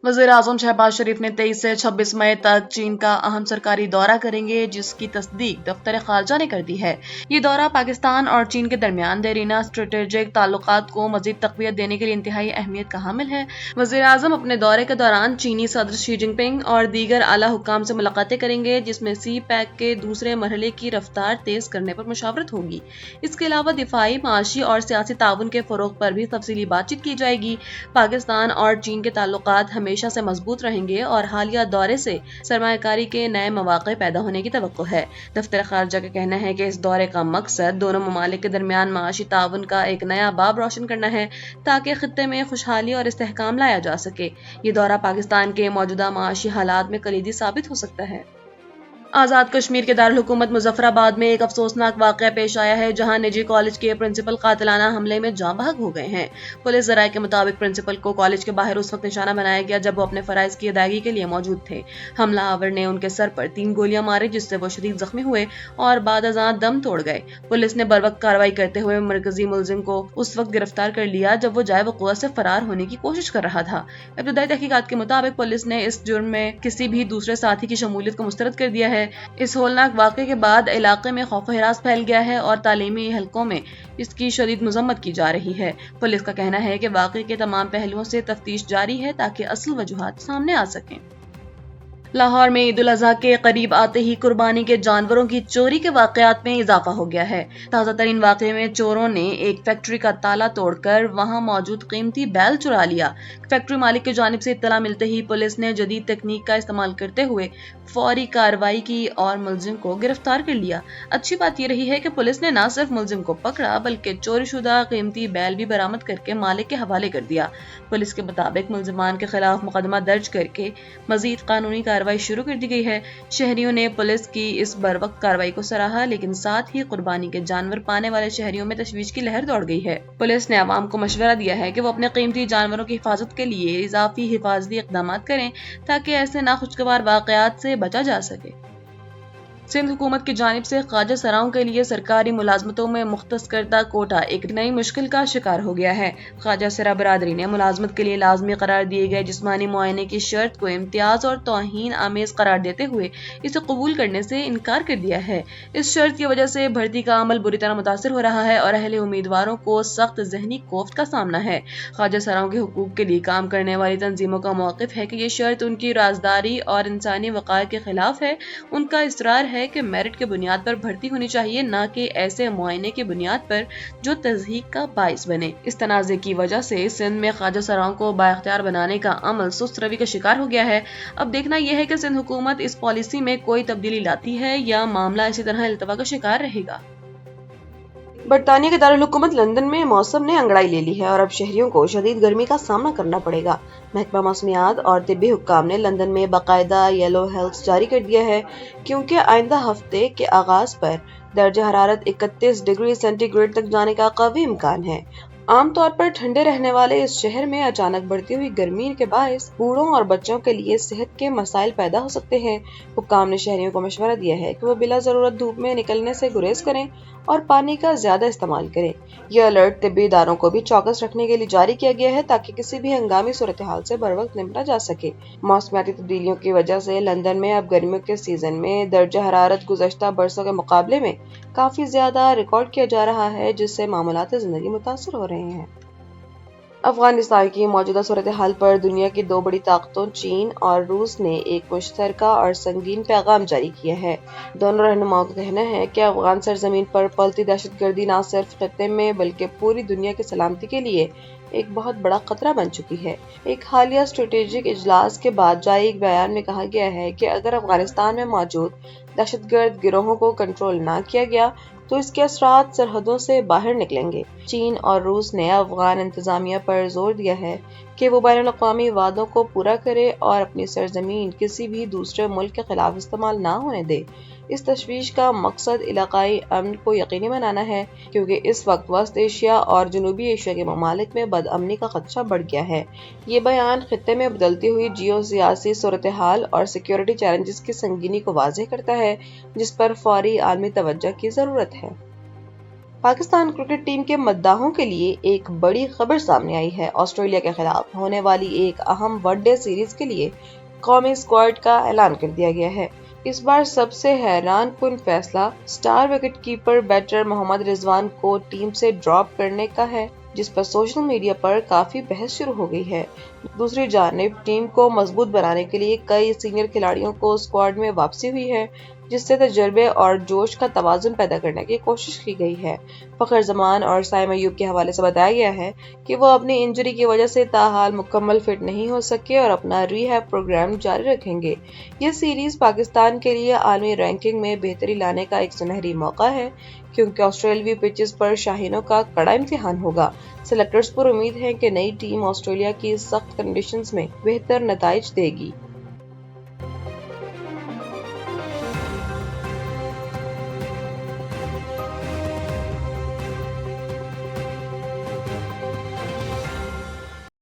वज़ीर आज़म शहबाज शरीफ ने 23 से 26 मई तक चीन का अहम सरकारी दौरा करेंगे, जिसकी तस्दीक दफ्तर खारजा ने कर दी है। ये दौरा पाकिस्तान और चीन के दरमियान देरीना स्ट्रेटेजिक ताल्लुकात को मजीद तक़वियत देने के लिए इंतहाई अहमियत का हामिल है। वज़ीर आज़म अपने दौरे के दौरान चीनी सदर शी जिनपिंग और दीगर आला हुक्काम से मुलाकातें करेंगे, जिसमें सी पैक के दूसरे मरहले की रफ्तार तेज करने पर मुशावरत होगी। इसके अलावा दिफाई, माशी और सियासी ताउन के फ़रोग़ पर भी तफसीली बातचीत की जाएगी। पाकिस्तान और चीन के ताल्लुकात हमेशा से मजबूत रहेंगे और हालिया दौरे से सरमायाकारी के नए मौक़े पैदा होने की तवक्को है। दफ्तर खारजा का कहना है कि इस दौरे का मकसद दोनों ममालिक के दरमियान माशी ताउन का एक नया बाब रोशन करना है, ताकि खित्ते में खुशहाली और इस्तेहकाम लाया जा सके। ये दौरा पाकिस्तान के मौजूदा माशी हालात में कलीदी साबित हो सकता है। आज़ाद कश्मीर के दारुल हुकूमत मुजफ्फराबाद में एक अफसोसनाक वाक़या पेश आया है, जहां निजी कॉलेज के प्रिंसिपल कातिलाना हमले में जाँ बहक हो गए हैं। पुलिस ज़राए के मुताबिक प्रिंसिपल को कॉलेज के बाहर उस वक्त निशाना बनाया गया जब वो अपने फराइज की अदायगी के लिए मौजूद थे। हमलावर ने उनके सर पर 3 गोलियां मारी, जिससे वो शदीद जख्मी हुए और बाद अज़ां दम तोड़ गए। पुलिस ने बरवक्त कार्रवाई करते हुए मरकजी मुलजिम को उस वक्त गिरफ्तार कर लिया जब वो जाए वक़ूअ से फरार होने की कोशिश कर रहा था। इब्तदाई तहकीकात के मुताबिक पुलिस ने इस जुर्म में किसी भी दूसरे साथी की शमूलियत को मुस्तरद कर दिया है। इस होलनाक वाक़े के बाद इलाके में खौफ हिरास फैल गया है और तालीमी हलकों में इसकी शदीद मजम्मत की जा रही है। पुलिस का कहना है कि वाक़े के तमाम पहलुओं से तफ्तीश जारी है, ताकि असल वजूहात सामने आ सकें। लाहौर में ईद उल अज़हा के करीब आते ही कुर्बानी के जानवरों की चोरी के वाक़यात में इजाफा हो गया है। ताज़ा तरीन वाक़े में चोरों ने एक फैक्ट्री का ताला तोड़कर वहां मौजूद कीमती बैल चुरा लिया। फैक्ट्री मालिक की जानिब से इत्तला मिलते ही पुलिस ने जदीद तकनीक का इस्तेमाल करते हुए फौरी कार्रवाई की और मुलजिम को गिरफ्तार कर लिया। अच्छी बात यह रही है कि पुलिस ने न सिर्फ मुलजिम को पकड़ा, बल्कि चोरीशुदा कीमती बैल भी बरामद करके मालिक के हवाले कर दिया। पुलिस के मुताबिक मुलजिमान के खिलाफ मुकदमा दर्ज करके मजीद कानूनी कार्रवाई शुरू कर दी गई है। शहरियों ने पुलिस की इस बरवक्त कार्रवाई को सराहा, लेकिन साथ ही कुर्बानी के जानवर पाने वाले शहरियों में तशवीश की लहर दौड़ गई है। पुलिस ने आवाम को मशवरा दिया है कि वो अपने कीमती जानवरों की हिफाजत के लिए इजाफी हिफाजती इक़दाम करें, ताकि ऐसे नाखुशगवार वाक़यात से बचा जा सके। सिंध हुकूमत की जानिब से ख्वाजा सराओं के लिए सरकारी मुलाजमतों में मुख्तस करदा कोटा एक नई मुश्किल का शिकार हो गया है। ख्वाजा सरा बरादरी ने मुलाजमत के लिए लाजमी करार दिए गए जिस्मानी मुआयने की शर्त को इम्तियाज और तौहीन आमेज करार देते हुए इसे कबूल करने से इनकार कर दिया है। इस शर्त की वजह से भर्ती का अमल बुरी तरह मुतासर हो रहा है और अहले उम्मीदवारों को सख्त जहनी कोफ्त का सामना है। ख्वाजा सराओं के हुकूक के लिए काम करने वाली तंजीमों का मौक़िफ़ है कि ये शर्त उनकी राजदारी और इंसानी वक़ार के खिलाफ है। उनका इसरार है कि मेरिट के बुनियाद पर भर्ती होनी चाहिए, न कि ऐसे मुआयने की बुनियाद पर जो तज़हीक का बाइस बने। इस तनाज़े की वजह से सिंध में ख्वाजा सराओं को बाइख्तियार बनाने का अमल सुस्त रवि का शिकार हो गया है। अब देखना यह है कि सिंध हुकूमत इस पॉलिसी में कोई तब्दीली लाती है या मामला इसी तरह इल्तवा का शिकार रहेगा। बरतानिया के दारुल हुकूमत लंदन में मौसम ने अंगड़ाई ले ली है और अब शहरियों को शदीद गर्मी का सामना करना पड़ेगा। महकमा मौसमियात और तिब्बी हुक्काम ने लंदन में बाकायदा येलो हेल्थ जारी कर दिया है, क्योंकि आइंदा हफ्ते के आगाज पर दर्जा हरारत 31 डिग्री सेंटीग्रेड तक जाने का काफी इम्कान है। आमतौर पर ठंडे रहने वाले इस शहर में अचानक बढ़ती हुई गर्मी के बायस बूढ़ों और बच्चों के लिए सेहत के मसाइल पैदा हो सकते हैं। हुक्काम ने शहरियों को मशवरा दिया है कि वो बिला जरूरत धूप में निकलने से गुरेज करें और पानी का ज्यादा इस्तेमाल करें। यह अलर्ट तिब्बी इदारों को भी चौकस रखने के लिए जारी किया गया है, ताकि किसी भी हंगामी सूरत हाल से बर वक्त निपटा जा सके। मौसमियाती तब्दीलियों की वजह से लंदन में अब गर्मियों के सीजन में दर्जा हरारत गुज़श्ता बरसों के मुकाबले में काफी ज्यादा रिकॉर्ड किया जा रहा है, जिससे मामूलात जिंदगी मुतासर हो रहे हैं। अफगानिस्तान की मौजूदा सूरत हाल पर दुनिया की दो बड़ी ताकतों चीन और रूस ने एक मुश्तरका और संगीन पैगाम जारी किया है। दोनों रहनुमाओं का कहना है कि अफगान सरजमीन पर पलती दहशतगर्दी न सिर्फ खत्ते में बल्कि पूरी दुनिया की सलामती के लिए एक बहुत बड़ा खतरा बन चुकी है। एक हालिया स्ट्रेटेजिक इजलास के बाद जारी एक बयान में कहा गया है कि अगर अफगानिस्तान में मौजूद दहशतगर्द गिरोहों को कंट्रोल न किया गया तो इसके असरात सरहदों से बाहर निकलेंगे। चीन और रूस ने अफगान इंतजामिया पर जोर दिया है कि वो बैनुल-अक़वामी वादों को पूरा करे और अपनी सरजमीन किसी भी दूसरे मुल्क के खिलाफ इस्तेमाल ना होने दे। इस तशवीश का मकसद इलाकाई अमन को यकीनी बनाना है, क्योंकि इस वक्त वस्त एशिया और जनूबी एशिया के ममालिक में बदअमनी का खदशा बढ़ गया है। ये बयान खित्ते में बदलती हुई जियो सियासी सूरत हाल और सिक्योरिटी चैलेंजेस की संगीनी को वाज़ेह करता है, जिस पर फौरी आलमी तवज्जो की जरूरत है। پاکستان کرکٹ ٹیم کے مداحوں کے لیے ایک بڑی خبر سامنے آئی ہے۔ آسٹریلیا کے خلاف ہونے والی ایک اہم ون ڈے سیریز کے لیے قومی اسکواڈ کا اعلان کر دیا گیا ہے۔ اس بار سب سے حیران کن فیصلہ اسٹار وکٹ کیپر بیٹر محمد رضوان کو ٹیم سے ڈراپ کرنے کا ہے، جس پر سوشل میڈیا پر کافی بحث شروع ہو گئی ہے۔ دوسری جانب ٹیم کو مضبوط بنانے کے لیے کئی سینئر کھلاڑیوں کو اسکواڈ میں واپسی ہوئی ہے، جس سے تجربے اور جوش کا توازن پیدا کرنے کی کوشش کی گئی ہے۔ فخر زمان اور سائم ایوب کے حوالے سے بتایا گیا ہے کہ وہ اپنی انجری کی وجہ سے تاحال مکمل فٹ نہیں ہو سکے اور اپنا ری ہیب پروگرام جاری رکھیں گے۔ یہ سیریز پاکستان کے لیے عالمی رینکنگ میں بہتری لانے کا ایک سنہری موقع ہے، کیونکہ آسٹریلوی پچز پر شاہینوں کا کڑا امتحان ہوگا۔ سلیکٹرز پر امید ہے کہ نئی ٹیم آسٹریلیا کی سخت کنڈیشنز میں بہتر نتائج دے گی۔